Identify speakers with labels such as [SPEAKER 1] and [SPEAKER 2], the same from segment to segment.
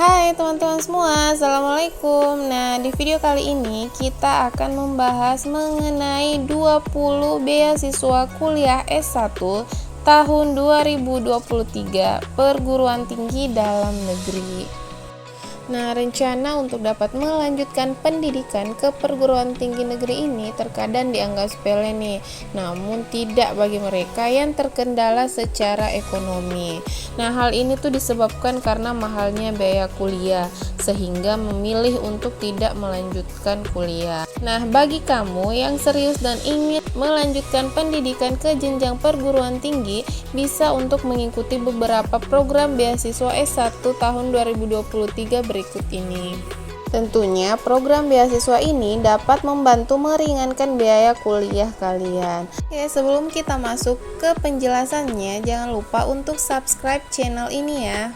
[SPEAKER 1] Hai teman-teman semua, Assalamualaikum. Nah, di video kali ini kita akan membahas mengenai 20 beasiswa kuliah S1 tahun 2023 perguruan tinggi dalam negeri. Nah, rencana untuk dapat melanjutkan pendidikan ke perguruan tinggi negeri ini terkadang dianggap sepele nih, namun tidak bagi mereka yang terkendala secara ekonomi. Nah, hal ini tuh disebabkan karena mahalnya biaya kuliah, sehingga memilih untuk tidak melanjutkan kuliah. Nah, bagi kamu yang serius dan ingin melanjutkan pendidikan ke jenjang perguruan tinggi, bisa untuk mengikuti beberapa program beasiswa S1 tahun 2023 berikut ini. Tentunya program beasiswa ini dapat membantu meringankan biaya kuliah kalian. Oke, sebelum kita masuk ke penjelasannya, jangan lupa untuk subscribe channel ini ya.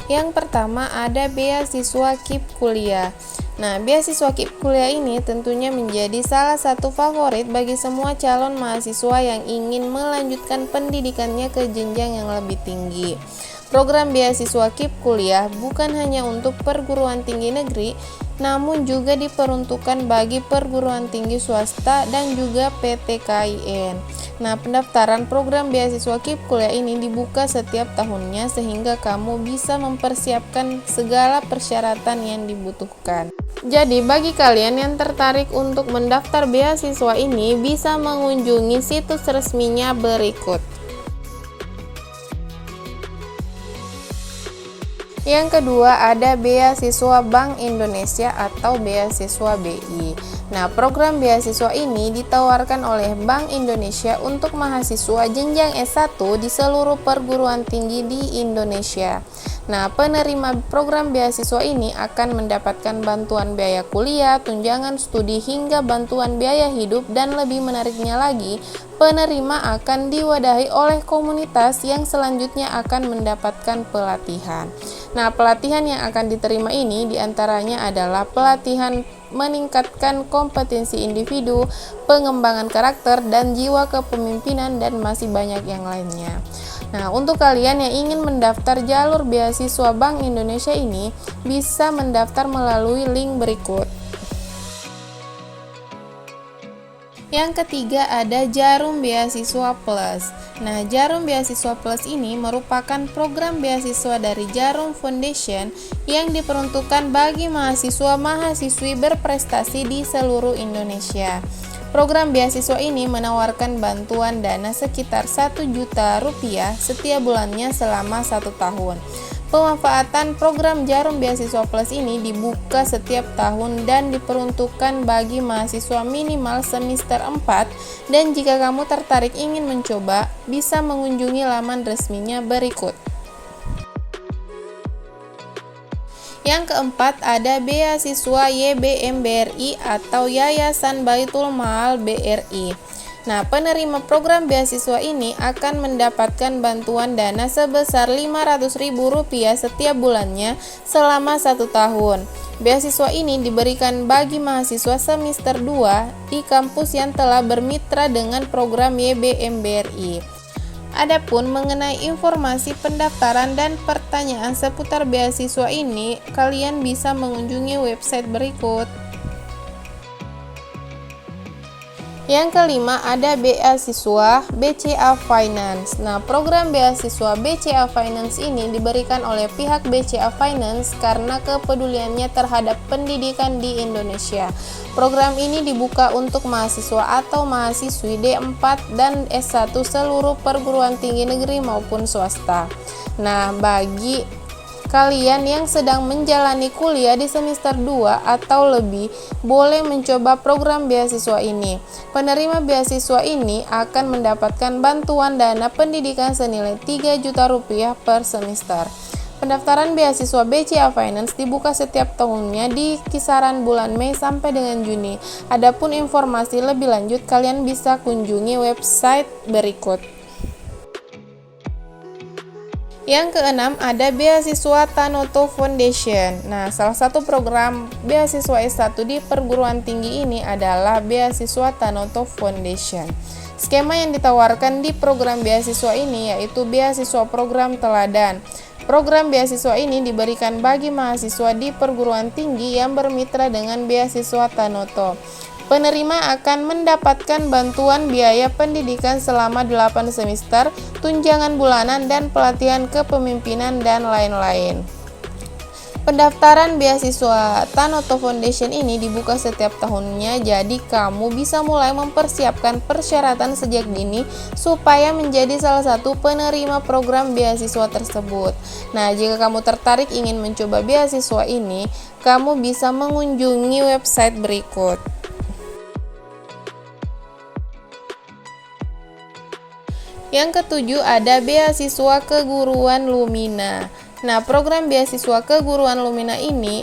[SPEAKER 1] Yang pertama ada beasiswa KIP Kuliah. Nah, beasiswa KIP Kuliah ini tentunya menjadi salah satu favorit bagi semua calon mahasiswa yang ingin melanjutkan pendidikannya ke jenjang yang lebih tinggi. Program beasiswa KIP Kuliah bukan hanya untuk perguruan tinggi negeri, namun juga diperuntukkan bagi perguruan tinggi swasta dan juga PTKIN. Nah, pendaftaran program beasiswa KIP Kuliah ini dibuka setiap tahunnya sehingga kamu bisa mempersiapkan segala persyaratan yang dibutuhkan. Jadi, bagi kalian yang tertarik untuk mendaftar beasiswa ini bisa mengunjungi situs resminya berikut. Yang kedua ada beasiswa Bank Indonesia atau beasiswa BI. Nah, program beasiswa ini ditawarkan oleh Bank Indonesia untuk mahasiswa jenjang S1 di seluruh perguruan tinggi di Indonesia. Nah, penerima program beasiswa ini akan mendapatkan bantuan biaya kuliah, tunjangan studi, hingga bantuan biaya hidup, dan lebih menariknya lagi, penerima akan diwadahi oleh komunitas yang selanjutnya akan mendapatkan pelatihan. Nah, pelatihan yang akan diterima ini diantaranya adalah pelatihan meningkatkan kompetensi individu, pengembangan karakter, dan jiwa kepemimpinan, dan masih banyak yang lainnya. Nah, untuk kalian yang ingin mendaftar jalur beasiswa Bank Indonesia ini, bisa mendaftar melalui link berikut. Yang ketiga ada Jarum Beasiswa Plus. Nah, Jarum Beasiswa Plus ini merupakan program beasiswa dari Jarum Foundation yang diperuntukkan bagi mahasiswa-mahasiswi berprestasi di seluruh Indonesia. Program beasiswa ini menawarkan bantuan dana sekitar 1 juta rupiah setiap bulannya selama 1 tahun. Pemanfaatan program Jarum Beasiswa Plus ini dibuka setiap tahun dan diperuntukkan bagi mahasiswa minimal semester 4, dan jika kamu tertarik ingin mencoba, bisa mengunjungi laman resminya berikut. Yang keempat ada beasiswa YBM BRI atau Yayasan Baitul Maal BRI. Nah, penerima program beasiswa ini akan mendapatkan bantuan dana sebesar Rp500.000 setiap bulannya selama 1 tahun. Beasiswa ini diberikan bagi mahasiswa semester 2 di kampus yang telah bermitra dengan program YBM BRI. Adapun mengenai informasi pendaftaran dan pertanyaan seputar beasiswa ini, kalian bisa mengunjungi website berikut. Yang kelima ada beasiswa BCA Finance. Nah, program beasiswa BCA Finance ini diberikan oleh pihak BCA Finance karena kepeduliannya terhadap pendidikan di Indonesia. Program ini dibuka untuk mahasiswa atau mahasiswi D4 dan S1 seluruh perguruan tinggi negeri maupun swasta. Nah, bagi kalian yang sedang menjalani kuliah di semester 2 atau lebih, boleh mencoba program beasiswa ini. Penerima beasiswa ini akan mendapatkan bantuan dana pendidikan senilai 3 juta rupiah per semester. Pendaftaran beasiswa BCA Finance dibuka setiap tahunnya di kisaran bulan Mei sampai dengan Juni. Adapun informasi lebih lanjut, kalian bisa kunjungi website berikut. Yang keenam ada beasiswa Tanoto Foundation. Nah, salah satu program beasiswa S1 di perguruan tinggi ini adalah beasiswa Tanoto Foundation. Skema yang ditawarkan di program beasiswa ini yaitu beasiswa program teladan. Program beasiswa ini diberikan bagi mahasiswa di perguruan tinggi yang bermitra dengan beasiswa Tanoto. Penerima akan mendapatkan bantuan biaya pendidikan selama 8 semester, tunjangan bulanan dan pelatihan kepemimpinan dan lain-lain. Pendaftaran beasiswa Tanoto Foundation ini dibuka setiap tahunnya, jadi kamu bisa mulai mempersiapkan persyaratan sejak dini supaya menjadi salah satu penerima program beasiswa tersebut. Nah, jika kamu tertarik ingin mencoba beasiswa ini, kamu bisa mengunjungi website berikut. Yang ketujuh ada beasiswa keguruan Lumina. Nah, program beasiswa keguruan Lumina ini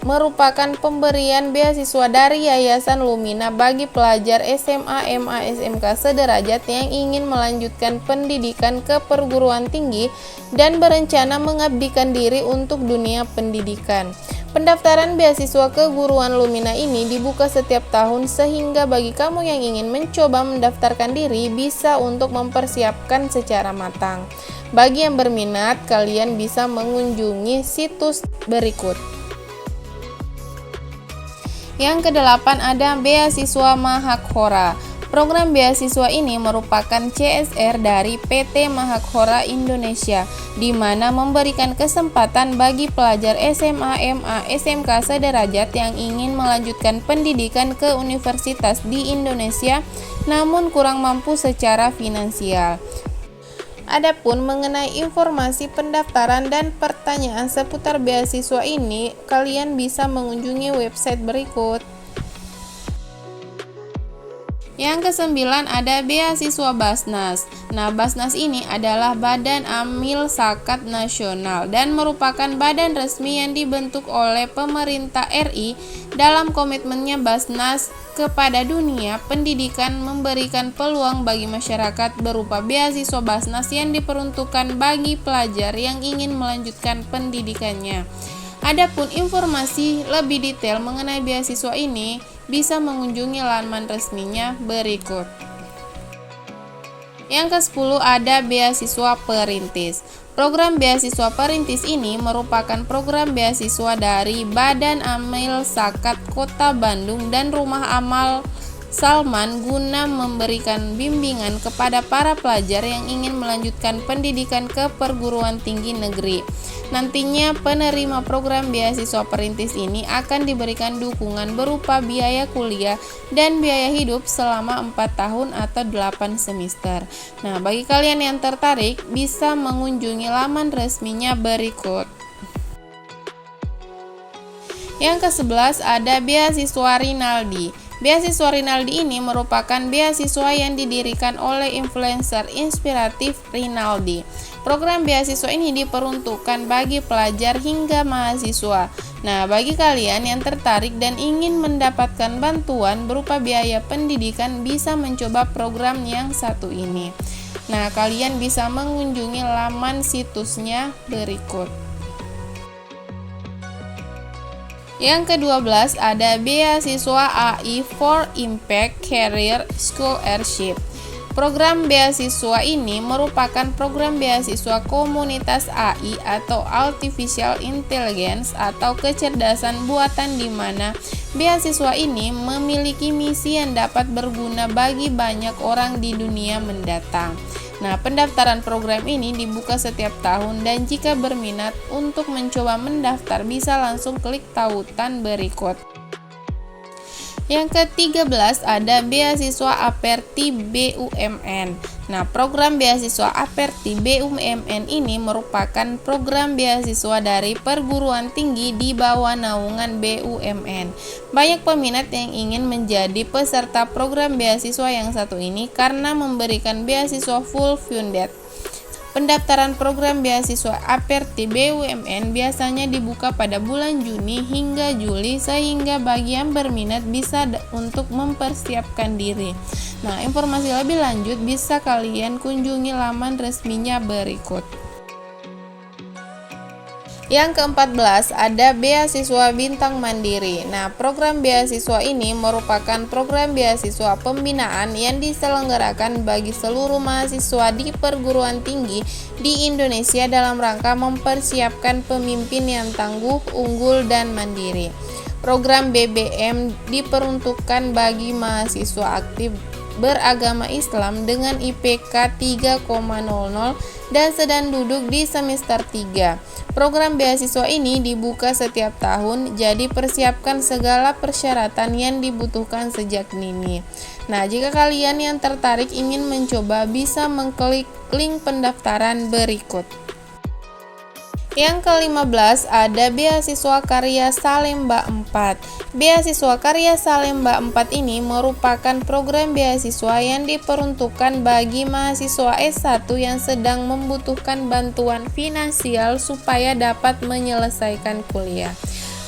[SPEAKER 1] merupakan pemberian beasiswa dari Yayasan Lumina bagi pelajar SMA, MA, SMK sederajat yang ingin melanjutkan pendidikan ke perguruan tinggi dan berencana mengabdikan diri untuk dunia pendidikan. Pendaftaran beasiswa keguruan Lumina ini dibuka setiap tahun sehingga bagi kamu yang ingin mencoba mendaftarkan diri bisa untuk mempersiapkan secara matang. Bagi yang berminat, kalian bisa mengunjungi situs berikut. Yang kedelapan ada beasiswa Mahakora. Program beasiswa ini merupakan CSR dari PT Mahakora Indonesia, di mana memberikan kesempatan bagi pelajar SMA, MA, SMK sederajat yang ingin melanjutkan pendidikan ke universitas di Indonesia, namun kurang mampu secara finansial. Adapun mengenai informasi pendaftaran dan pertanyaan seputar beasiswa ini, kalian bisa mengunjungi website berikut. Yang kesembilan ada beasiswa Basnas. Nah, Basnas ini adalah Badan Amil Zakat Nasional dan merupakan badan resmi yang dibentuk oleh pemerintah RI. Dalam komitmennya Basnas kepada dunia pendidikan memberikan peluang bagi masyarakat berupa beasiswa Basnas yang diperuntukkan bagi pelajar yang ingin melanjutkan pendidikannya. Adapun informasi lebih detail mengenai beasiswa ini bisa mengunjungi laman resminya berikut. Yang ke-10 ada beasiswa Perintis. Program beasiswa Perintis ini merupakan program beasiswa dari Badan Amil Zakat Kota Bandung dan Rumah Amal Salman guna memberikan bimbingan kepada para pelajar yang ingin melanjutkan pendidikan ke perguruan tinggi negeri. Nantinya penerima program beasiswa Perintis ini akan diberikan dukungan berupa biaya kuliah dan biaya hidup selama 4 tahun atau 8 semester. Nah, bagi kalian yang tertarik bisa mengunjungi laman resminya berikut. Yang ke-11 ada beasiswa Rinaldi. Beasiswa Rinaldi ini merupakan beasiswa yang didirikan oleh influencer inspiratif Rinaldi. Program beasiswa ini diperuntukkan bagi pelajar hingga mahasiswa. Nah, bagi kalian yang tertarik dan ingin mendapatkan bantuan berupa biaya pendidikan bisa mencoba program yang satu ini. Nah, kalian bisa mengunjungi laman situsnya berikut. Yang ke-12 ada beasiswa AI for Impact Career Scholarship. Program beasiswa ini merupakan program beasiswa komunitas AI atau Artificial Intelligence atau kecerdasan buatan di mana beasiswa ini memiliki misi yang dapat berguna bagi banyak orang di dunia mendatang. Nah, pendaftaran program ini dibuka setiap tahun dan jika berminat untuk mencoba mendaftar bisa langsung klik tautan berikut. Yang ke-13 ada beasiswa Aperti BUMN. Nah, program beasiswa Aperti BUMN ini merupakan program beasiswa dari perguruan tinggi di bawah naungan BUMN. Banyak peminat yang ingin menjadi peserta program beasiswa yang satu ini karena memberikan beasiswa full funded. Pendaftaran program beasiswa Aperti BUMN biasanya dibuka pada bulan Juni hingga Juli sehingga bagi yang berminat bisa untuk mempersiapkan diri. Nah, informasi lebih lanjut bisa kalian kunjungi laman resminya berikut. Yang ke-14 ada beasiswa bintang mandiri. Nah, program beasiswa ini merupakan program beasiswa pembinaan yang diselenggarakan bagi seluruh mahasiswa di perguruan tinggi di Indonesia dalam rangka mempersiapkan pemimpin yang tangguh, unggul, dan mandiri. Program BBM diperuntukkan bagi mahasiswa aktif beragama Islam dengan IPK 3,00 dan sedang duduk di semester 3. Program beasiswa ini dibuka setiap tahun, jadi persiapkan segala persyaratan yang dibutuhkan sejak dini. Nah, jika kalian yang tertarik ingin mencoba, bisa mengklik link pendaftaran berikut. Yang ke-15 ada beasiswa karya Salemba 4. Beasiswa karya Salemba 4 ini merupakan program beasiswa yang diperuntukkan bagi mahasiswa S1 yang sedang membutuhkan bantuan finansial supaya dapat menyelesaikan kuliah.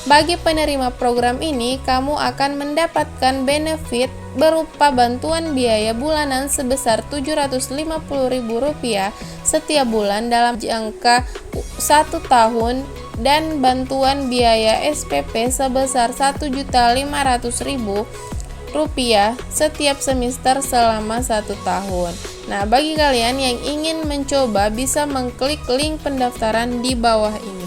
[SPEAKER 1] Bagi penerima program ini, kamu akan mendapatkan benefit berupa bantuan biaya bulanan sebesar Rp750.000 setiap bulan dalam jangka 1 tahun dan bantuan biaya SPP sebesar Rp1.500.000 setiap semester selama 1 tahun. Nah, bagi kalian yang ingin mencoba bisa mengklik link pendaftaran di bawah ini.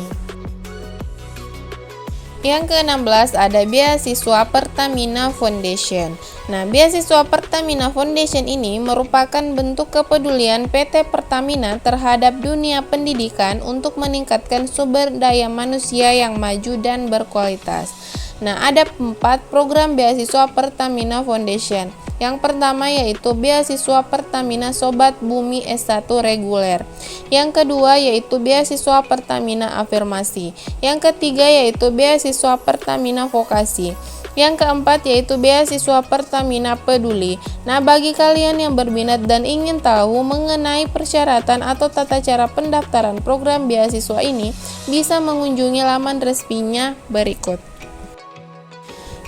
[SPEAKER 1] Yang ke-16 ada beasiswa Pertamina Foundation. Nah, beasiswa Pertamina Foundation ini merupakan bentuk kepedulian PT Pertamina terhadap dunia pendidikan untuk meningkatkan sumber daya manusia yang maju dan berkualitas. Nah, ada 4 program beasiswa Pertamina Foundation. Yang pertama yaitu beasiswa Pertamina Sobat Bumi S1 reguler. Yang kedua yaitu beasiswa Pertamina Afirmasi. Yang ketiga yaitu beasiswa Pertamina Vokasi. Yang keempat yaitu beasiswa Pertamina Peduli. Nah, bagi kalian yang berminat dan ingin tahu mengenai persyaratan atau tata cara pendaftaran program beasiswa ini, bisa mengunjungi laman resminya berikut.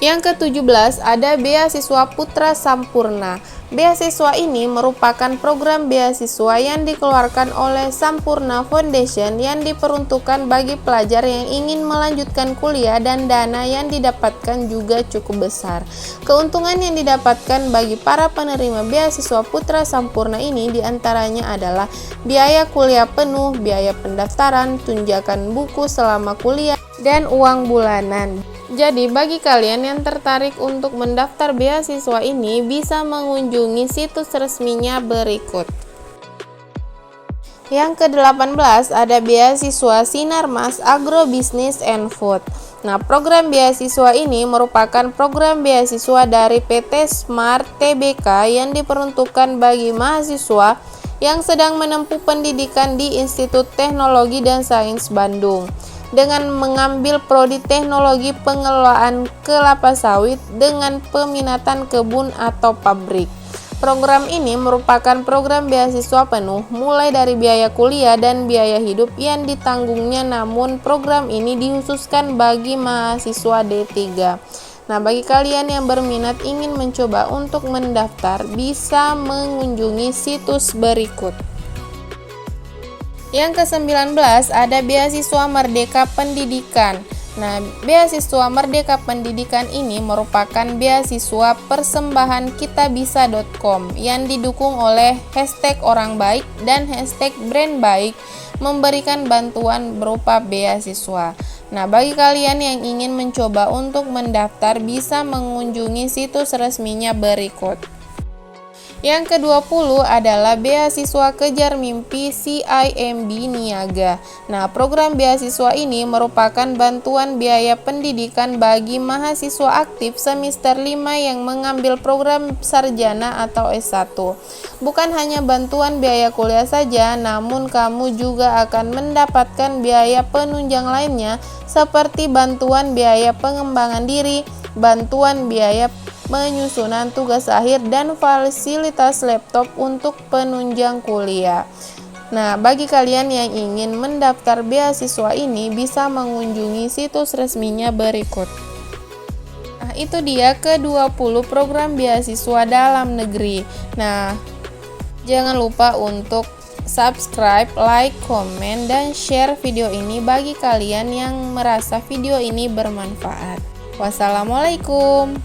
[SPEAKER 1] Yang ke-17 ada beasiswa Putra Sampurna. Beasiswa ini merupakan program beasiswa yang dikeluarkan oleh Sampurna Foundation yang diperuntukkan bagi pelajar yang ingin melanjutkan kuliah dan dana yang didapatkan juga cukup besar. Keuntungan yang didapatkan bagi para penerima beasiswa Putra Sampurna ini diantaranya adalah biaya kuliah penuh, biaya pendaftaran, tunjakan buku selama kuliah, dan uang bulanan. Jadi, bagi kalian yang tertarik untuk mendaftar beasiswa ini, bisa mengunjungi situs resminya berikut. Yang ke-18 ada beasiswa Sinarmas Agrobisnis and Food. Nah, program beasiswa ini merupakan program beasiswa dari PT Smart Tbk yang diperuntukkan bagi mahasiswa yang sedang menempuh pendidikan di Institut Teknologi dan Sains Bandung dengan mengambil prodi teknologi pengelolaan kelapa sawit dengan peminatan kebun atau pabrik. Program ini merupakan program beasiswa penuh mulai dari biaya kuliah dan biaya hidup yang ditanggungnya, namun program ini dikhususkan bagi mahasiswa D3. Nah, bagi kalian yang berminat ingin mencoba untuk mendaftar, bisa mengunjungi situs berikut. Yang ke-19 ada beasiswa Merdeka Pendidikan. Nah, beasiswa Merdeka Pendidikan ini merupakan beasiswa persembahan kitabisa.com yang didukung oleh #orangbaik dan #brandbaik memberikan bantuan berupa beasiswa. Nah, bagi kalian yang ingin mencoba untuk mendaftar, bisa mengunjungi situs resminya berikut. Yang ke-20 adalah beasiswa Kejar Mimpi CIMB Niaga. Nah, program beasiswa ini merupakan bantuan biaya pendidikan bagi mahasiswa aktif semester 5 yang mengambil program sarjana atau S1. Bukan hanya bantuan biaya kuliah saja, namun kamu juga akan mendapatkan biaya penunjang lainnya seperti bantuan biaya pengembangan diri, bantuan biaya penyusunan tugas akhir, dan fasilitas laptop untuk penunjang kuliah. Nah, bagi kalian yang ingin mendaftar beasiswa ini, bisa mengunjungi situs resminya berikut. Nah, itu dia ke-20 program beasiswa dalam negeri. Nah, jangan lupa untuk subscribe, like, komen, dan share video ini bagi kalian yang merasa video ini bermanfaat. Wassalamualaikum.